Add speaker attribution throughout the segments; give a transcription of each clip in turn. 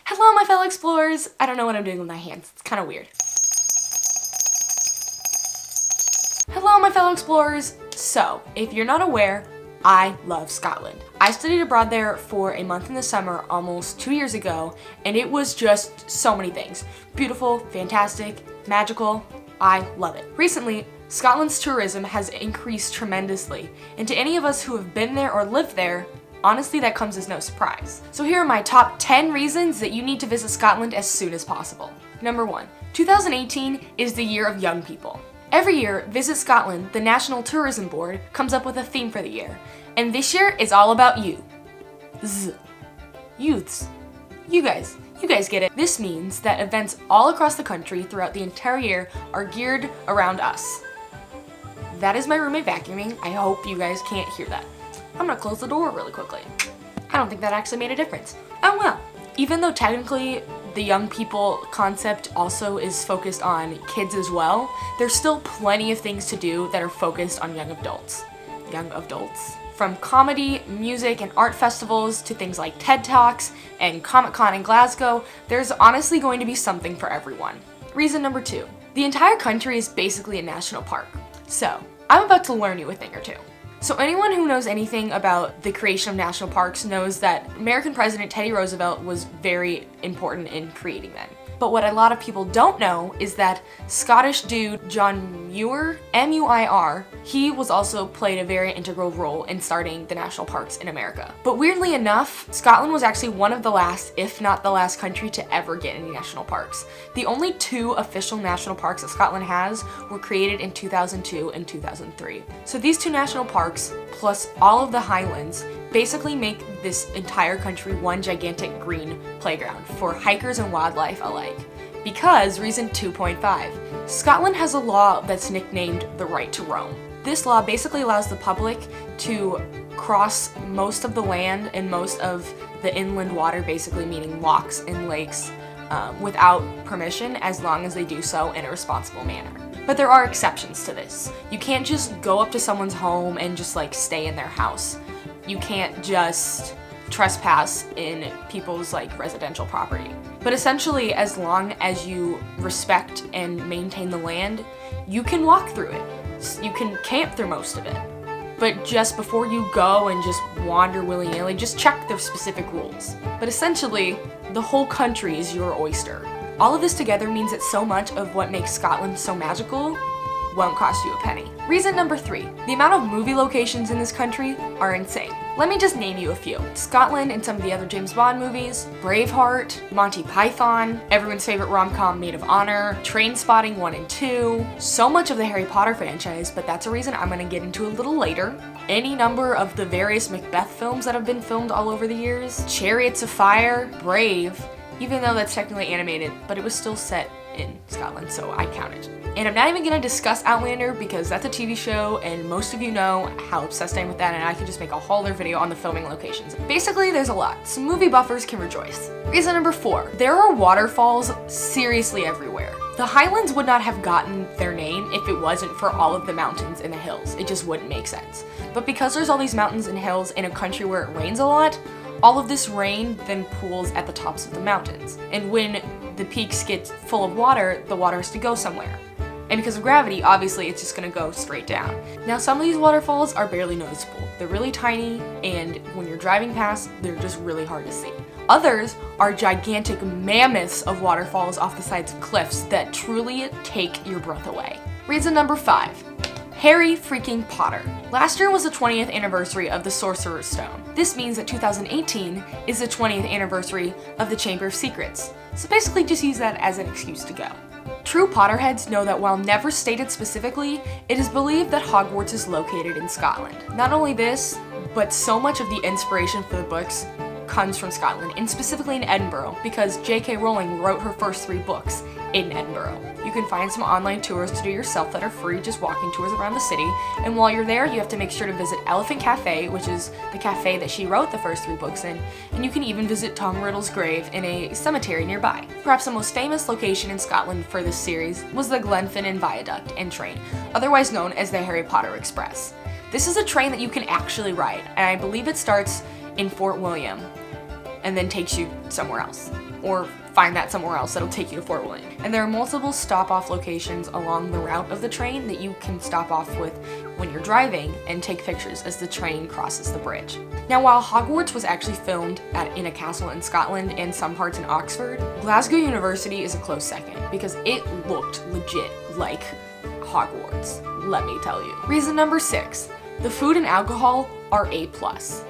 Speaker 1: Hello, my fellow explorers! I don't know what I'm doing with my hands. It's kind of weird. Hello, my fellow explorers! So, if you're not aware, I love Scotland. I studied abroad there for a month in the summer almost 2 years ago, and it was just so many things. Beautiful, fantastic, magical. I love it. Recently, Scotland's tourism has increased tremendously, and to any of us who have been there or lived there, honestly, that comes as no surprise. So here are my top 10 reasons that you need to visit Scotland as soon as possible. Number 1, 2018 is the year of young people. Every year, Visit Scotland, the National Tourism Board, comes up with a theme for the year. And this year is all about you. Youths. You guys get it. This means that events all across the country throughout the entire year are geared around us. That is my roommate vacuuming. I hope you guys can't hear that. I'm gonna close the door really quickly. I don't think that actually made a difference. Oh well. Even though technically the young people concept also is focused on kids as well, there's still plenty of things to do that are focused on young adults. Young adults. From comedy, music, and art festivals to things like TED Talks and Comic-Con in Glasgow, there's honestly going to be something for everyone. Reason number 2. The entire country is basically a national park. So, I'm about to learn you a thing or two. So anyone who knows anything about the creation of national parks knows that American President Teddy Roosevelt was very important in creating them. But what a lot of people don't know is that Scottish dude John Muir, M-U-I-R, he was also played a very integral role in starting the national parks in America. But weirdly enough, Scotland was actually one of the last, if not the last country to ever get any national parks. The only 2 official national parks that Scotland has were created in 2002 and 2003. So these 2 national parks, plus all of the Highlands, basically make this entire country one gigantic green playground for hikers and wildlife alike. Because, reason 2.5, Scotland has a law that's nicknamed the right to roam. This law basically allows the public to cross most of the land and most of the inland water, basically meaning lochs and lakes, without permission, as long as they do so in a responsible manner. But there are exceptions to this. You can't just go up to someone's home and just stay in their house. You can't just trespass in people's residential property. But essentially, as long as you respect and maintain the land, you can walk through it. You can camp through most of it. But just before you go and just wander willy-nilly, just check the specific rules. But essentially, the whole country is your oyster. All of this together means that so much of what makes Scotland so magical won't cost you a penny. Reason number 3, the amount of movie locations in this country are insane. Let me just name you a few. Scotland and some of the other James Bond movies, Braveheart, Monty Python, everyone's favorite rom-com Maid of Honor, Trainspotting 1 and 2, so much of the Harry Potter franchise, but that's a reason I'm gonna get into a little later. Any number of the various Macbeth films that have been filmed all over the years, Chariots of Fire, Brave, even though that's technically animated, but it was still set in Scotland, so I count it. And I'm not even gonna discuss Outlander because that's a TV show and most of you know how obsessed I am with that, and I could just make a whole other video on the filming locations. Basically, there's a lot. Some movie buffers can rejoice. Reason number 4, there are waterfalls seriously everywhere. The Highlands would not have gotten their name if it wasn't for all of the mountains and the hills. It just wouldn't make sense. But because there's all these mountains and hills in a country where it rains a lot, all of this rain then pools at the tops of the mountains. And when the peaks get full of water, the water has to go somewhere. And because of gravity, obviously it's just gonna go straight down. Now some of these waterfalls are barely noticeable. They're really tiny, and when you're driving past, they're just really hard to see. Others are gigantic mammoths of waterfalls off the sides of cliffs that truly take your breath away. Reason number 5, Harry freaking Potter. Last year was the 20th anniversary of the Sorcerer's Stone. This means that 2018 is the 20th anniversary of the Chamber of Secrets. So basically just use that as an excuse to go. True Potterheads know that while never stated specifically, it is believed that Hogwarts is located in Scotland. Not only this, but so much of the inspiration for the books comes from Scotland, and specifically in Edinburgh, because J.K. Rowling wrote her first 3 books in Edinburgh. You can find some online tours to do yourself that are free, just walking tours around the city, and while you're there, you have to make sure to visit Elephant Cafe, which is the cafe that she wrote the first 3 books in, and you can even visit Tom Riddle's grave in a cemetery nearby. Perhaps the most famous location in Scotland for this series was the Glenfinnan Viaduct and train, otherwise known as the Harry Potter Express. This is a train that you can actually ride, and I believe it starts in Fort William. and then takes you somewhere else. Or find that somewhere else that'll take you to Fort William. And there are multiple stop-off locations along the route of the train that you can stop off with when you're driving and take pictures as the train crosses the bridge. Now, while Hogwarts was actually filmed in a castle in Scotland and some parts in Oxford, Glasgow University is a close second because it looked legit like Hogwarts, let me tell you. Reason number 6, the food and alcohol are A+.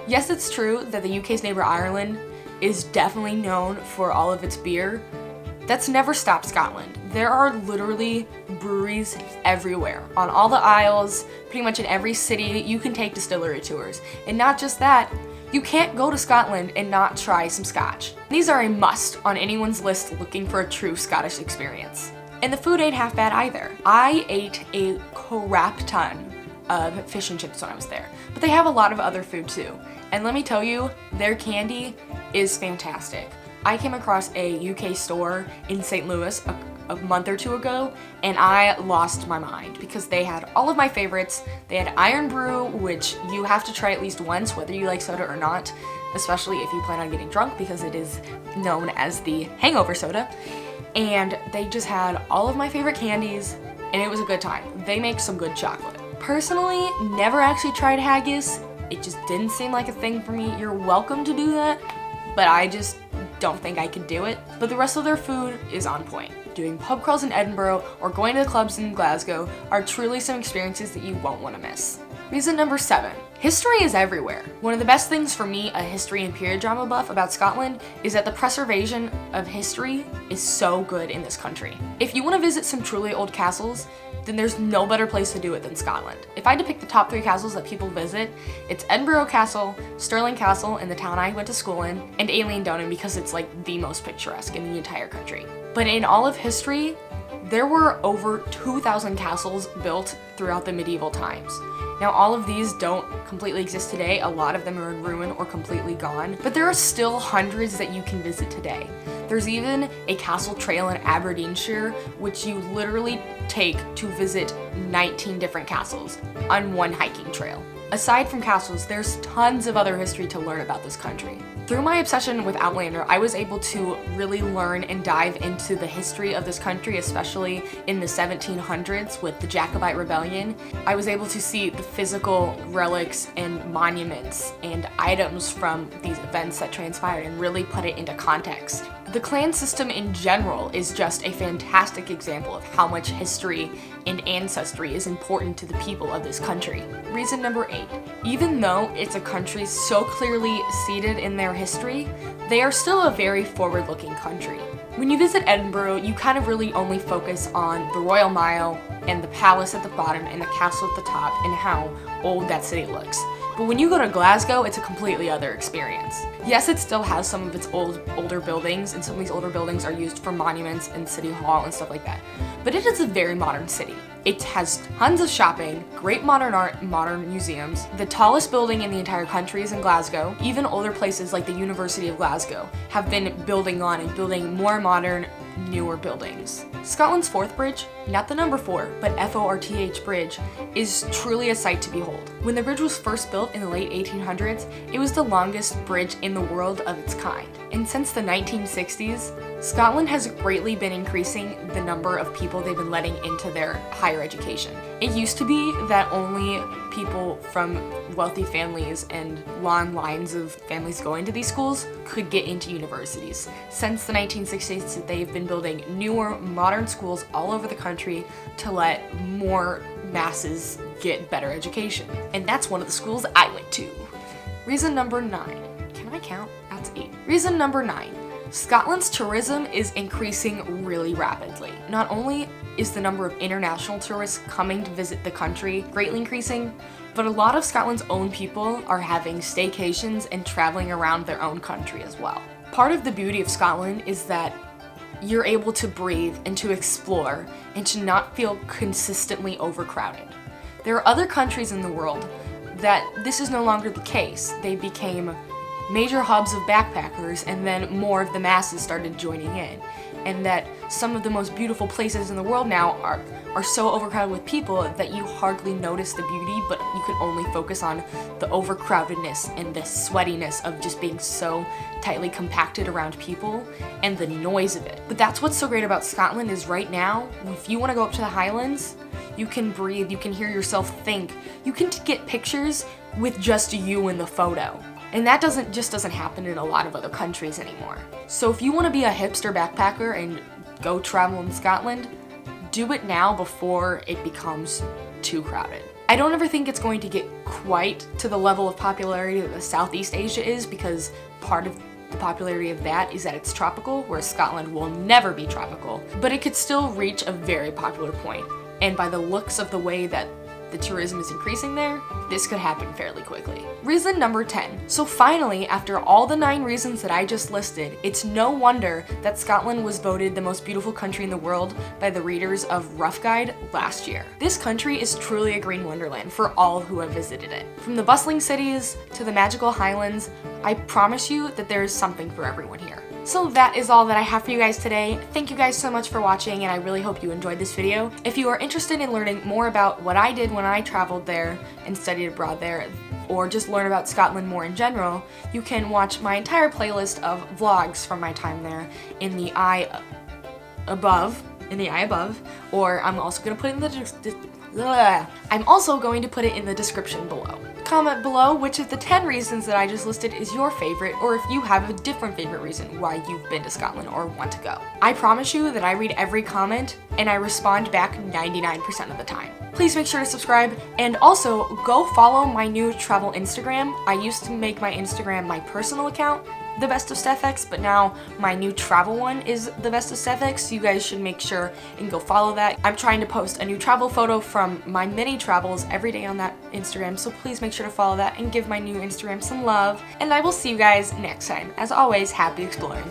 Speaker 1: Yes, it's true that the UK's neighbor Ireland is definitely known for all of its beer. That's never stopped Scotland. There are literally breweries everywhere. On all the aisles, pretty much in every city, you can take distillery tours. And not just that, you can't go to Scotland and not try some scotch. These are a must on anyone's list looking for a true Scottish experience. And the food ain't half bad either. I ate a crap ton of fish and chips when I was there, but they have a lot of other food too. And let me tell you, their candy is fantastic. I came across a UK store in St. Louis a month or two ago, and I lost my mind because they had all of my favorites. They had Iron Brew, which you have to try at least once, whether you like soda or not, especially if you plan on getting drunk because it is known as the hangover soda. And they just had all of my favorite candies, and it was a good time. They make some good chocolate. Personally, never actually tried haggis. It just didn't seem like a thing for me. You're welcome to do that, but I just don't think I could do it. But the rest of their food is on point. Doing pub crawls in Edinburgh or going to the clubs in Glasgow are truly some experiences that you won't want to miss. Reason number 7, history is everywhere. One of the best things for me, a history and period drama buff, about Scotland is that the preservation of history is so good in this country. If you want to visit some truly old castles, then there's no better place to do it than Scotland. If I had to pick the top 3 castles that people visit, it's Edinburgh Castle, Stirling Castle in the town I went to school in, and Ailean Donan because it's like the most picturesque in the entire country. But in all of history, there were over 2,000 castles built throughout the medieval times. Now, all of these don't completely exist today. A lot of them are in ruin or completely gone, but there are still hundreds that you can visit today. There's even a castle trail in Aberdeenshire, which you literally take to visit 19 different castles on one hiking trail. Aside from castles, there's tons of other history to learn about this country. Through my obsession with Outlander, I was able to really learn and dive into the history of this country, especially in the 1700s with the Jacobite Rebellion. I was able to see the physical relics and monuments and items from these events that transpired and really put it into context. The clan system in general is just a fantastic example of how much history and ancestry is important to the people of this country. Reason number 8, even though it's a country so clearly seated in their history, they are still a very forward-looking country. When you visit Edinburgh, you kind of really only focus on the Royal Mile and the palace at the bottom and the castle at the top and how old that city looks. But when you go to Glasgow, it's a completely other experience. Yes, it still has some of its older buildings, and some of these older buildings are used for monuments and city hall and stuff like that. But it is a very modern city. It has tons of shopping, great modern art, modern museums. The tallest building in the entire country is in Glasgow. Even older places like the University of Glasgow have been building on and building more modern, newer buildings. Scotland's Forth Bridge, not the number 4, but FORTH Bridge, is truly a sight to behold. When the bridge was first built in the late 1800s, it was the longest bridge in the world of its kind. And since the 1960s, Scotland has greatly been increasing the number of people they've been letting into their higher education. It used to be that only people from wealthy families and long lines of families going to these schools could get into universities. Since the 1960s, they've been building newer, modern schools all over the country to let more masses get better education. And that's one of the schools I went to. Reason number 9. Can I count? That's 8. Reason number 9. Scotland's tourism is increasing really rapidly. Not only is the number of international tourists coming to visit the country greatly increasing, but a lot of Scotland's own people are having staycations and traveling around their own country as well. Part of the beauty of Scotland is that you're able to breathe and to explore and to not feel consistently overcrowded. There are other countries in the world that this is no longer the case. They became major hubs of backpackers, and then more of the masses started joining in. And that some of the most beautiful places in the world now are so overcrowded with people that you hardly notice the beauty, but you can only focus on the overcrowdedness and the sweatiness of just being so tightly compacted around people and the noise of it. But that's what's so great about Scotland is right now, if you want to go up to the Highlands, you can breathe, you can hear yourself think, you can get pictures with just you in the photo. And that doesn't happen in a lot of other countries anymore. So if you want to be a hipster backpacker and go travel in Scotland, do it now before it becomes too crowded. I don't ever think it's going to get quite to the level of popularity that the Southeast Asia is, because part of the popularity of that is that it's tropical, whereas Scotland will never be tropical. But it could still reach a very popular point. And by the looks of the way that the tourism is increasing there, this could happen fairly quickly. Reason number 10. So finally, after all the 9 reasons that I just listed, it's no wonder that Scotland was voted the most beautiful country in the world by the readers of Rough Guide last year. This country is truly a green wonderland for all who have visited it. From the bustling cities to the magical highlands, I promise you that there is something for everyone here. So that is all that I have for you guys today. Thank you guys so much for watching, and I really hope you enjoyed this video. If you are interested in learning more about what I did when I traveled there and studied abroad there, or just learn about Scotland more in general, you can watch my entire playlist of vlogs from my time there in the eye above, or I'm also going to put it in the description below. Comment below which of the 10 reasons that I just listed is your favorite, or if you have a different favorite reason why you've been to Scotland or want to go. I promise you that I read every comment and I respond back 99% of the time. Please make sure to subscribe, and also go follow my new travel Instagram. I used to make my Instagram my personal account, The Best of StephX, but now my new travel one is The Best of StephX, so you guys should make sure and go follow that. I'm trying to post a new travel photo from my mini travels every day on that Instagram, so please make sure to follow that and give my new Instagram some love, and I will see you guys next time. As always, happy exploring.